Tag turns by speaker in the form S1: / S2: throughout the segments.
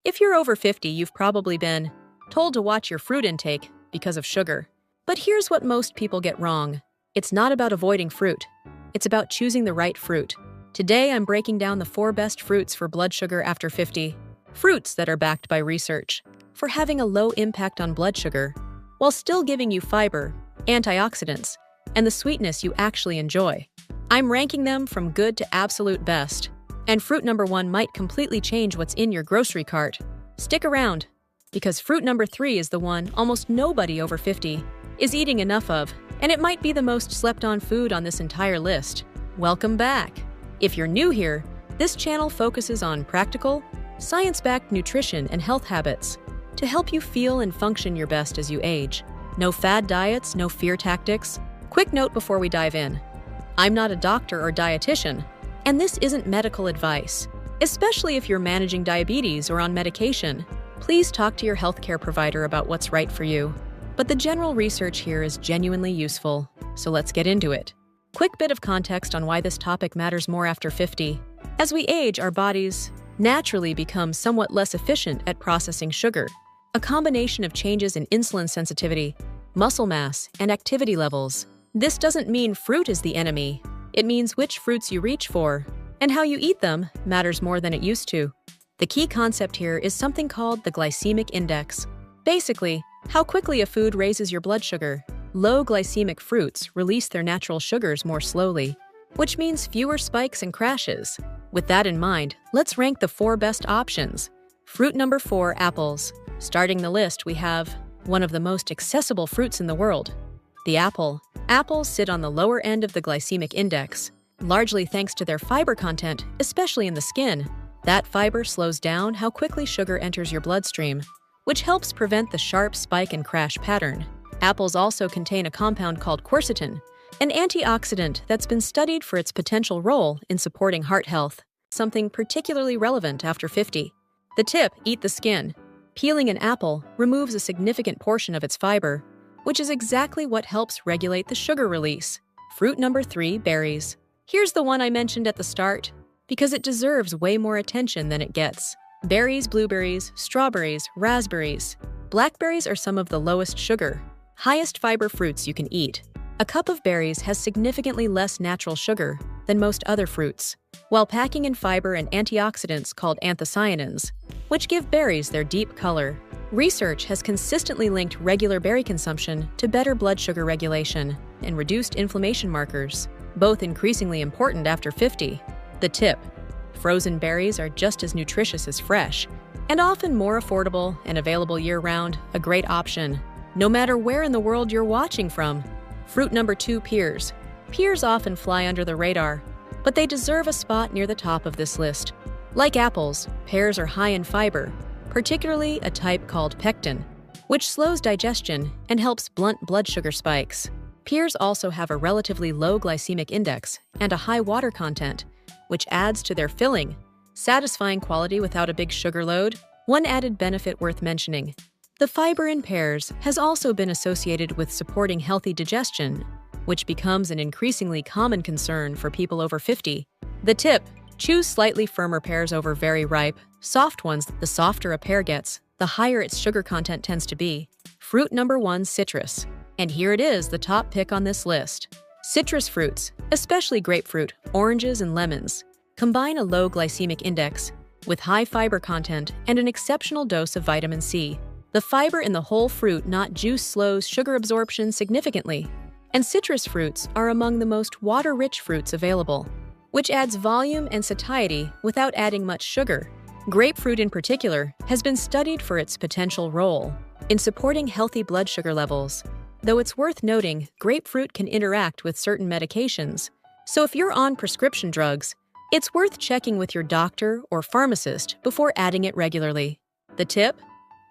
S1: If you're over 50, you've probably been told to watch your fruit intake because of sugar. But here's what most people get wrong. It's not about avoiding fruit. It's about choosing the right fruit. Today, I'm breaking down the 4 best fruits for blood sugar after 50. Fruits that are backed by research for having a low impact on blood sugar while still giving you fiber, antioxidants, and the sweetness you actually enjoy. I'm ranking them from good to absolute best. And fruit number 1 might completely change what's in your grocery cart. Stick around, because fruit number 3 is the one almost nobody over 50 is eating enough of, and it might be the most slept-on food on this entire list. Welcome back. If you're new here, this channel focuses on practical, science-backed nutrition and health habits to help you feel and function your best as you age. No fad diets, no fear tactics. Quick note before we dive in. I'm not a doctor or dietitian, and this isn't medical advice. Especially if you're managing diabetes or on medication, please talk to your healthcare provider about what's right for you. But the general research here is genuinely useful, so let's get into it. Quick bit of context on why this topic matters more after 50. As we age, our bodies naturally become somewhat less efficient at processing sugar. A combination of changes in insulin sensitivity, muscle mass, and activity levels. This doesn't mean fruit is the enemy. It means which fruits you reach for, and how you eat them matters more than it used to. The key concept here is something called the glycemic index. Basically, how quickly a food raises your blood sugar. Low glycemic fruits release their natural sugars more slowly, which means fewer spikes and crashes. With that in mind, let's rank the 4 best options. Fruit number 4, apples. Starting the list, we have one of the most accessible fruits in the world, the apple. Apples sit on the lower end of the glycemic index, largely thanks to their fiber content, especially in the skin. That fiber slows down how quickly sugar enters your bloodstream, which helps prevent the sharp spike and crash pattern. Apples also contain a compound called quercetin, an antioxidant that's been studied for its potential role in supporting heart health, something particularly relevant after 50. The tip: eat the skin. Peeling an apple removes a significant portion of its fiber, which is exactly what helps regulate the sugar release. Fruit number 3, berries. Here's the one I mentioned at the start, because it deserves way more attention than it gets. Berries, blueberries, strawberries, raspberries. Blackberries are some of the lowest sugar, highest fiber fruits you can eat. A cup of berries has significantly less natural sugar than most other fruits, while packing in fiber and antioxidants called anthocyanins, which give berries their deep color. Research has consistently linked regular berry consumption to better blood sugar regulation and reduced inflammation markers, both increasingly important after 50. The tip: frozen berries are just as nutritious as fresh, and often more affordable and available year-round, a great option, no matter where in the world you're watching from. Fruit number 2, pears. Pears often fly under the radar, but they deserve a spot near the top of this list. Like apples, pears are high in fiber, particularly a type called pectin, which slows digestion and helps blunt blood sugar spikes. Pears also have a relatively low glycemic index and a high water content, which adds to their filling, satisfying quality without a big sugar load. One added benefit worth mentioning: the fiber in pears has also been associated with supporting healthy digestion, which becomes an increasingly common concern for people over 50. The tip: choose slightly firmer pears over very ripe, soft ones. The softer a pear gets, the higher its sugar content tends to be. Fruit number 1, citrus. And here it is, the top pick on this list. Citrus fruits, especially grapefruit, oranges, and lemons, combine a low glycemic index with high fiber content and an exceptional dose of vitamin C. The fiber in the whole fruit, not juice, slows sugar absorption significantly, and citrus fruits are among the most water-rich fruits available, which adds volume and satiety without adding much sugar. Grapefruit in particular has been studied for its potential role in supporting healthy blood sugar levels, though it's worth noting grapefruit can interact with certain medications, so if you're on prescription drugs, it's worth checking with your doctor or pharmacist before adding it regularly. The tip: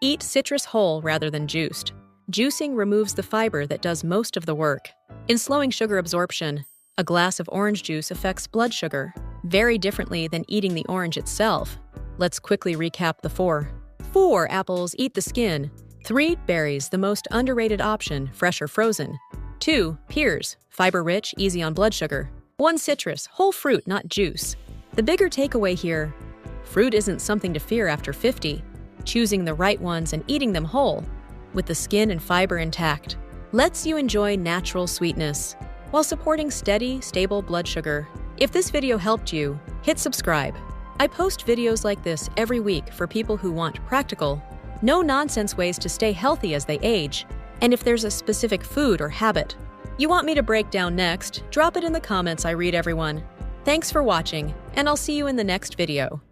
S1: eat citrus whole rather than juiced. Juicing removes the fiber that does most of the work in slowing sugar absorption. A glass of orange juice affects blood sugar very differently than eating the orange itself. Let's quickly recap the 4. 4, apples, eat the skin. 3, berries, the most underrated option, fresh or frozen. 2, pears, fiber-rich, easy on blood sugar. 1, citrus, whole fruit, not juice. The bigger takeaway here: fruit isn't something to fear after 50. choosing the right ones and eating them whole, with the skin and fiber intact, lets you enjoy natural sweetness while supporting steady, stable blood sugar. If this video helped you, hit subscribe. I post videos like this every week for people who want practical, no-nonsense ways to stay healthy as they age. And if there's a specific food or habit you want me to break down next, drop it in the comments. I read everyone. Thanks for watching, and I'll see you in the next video.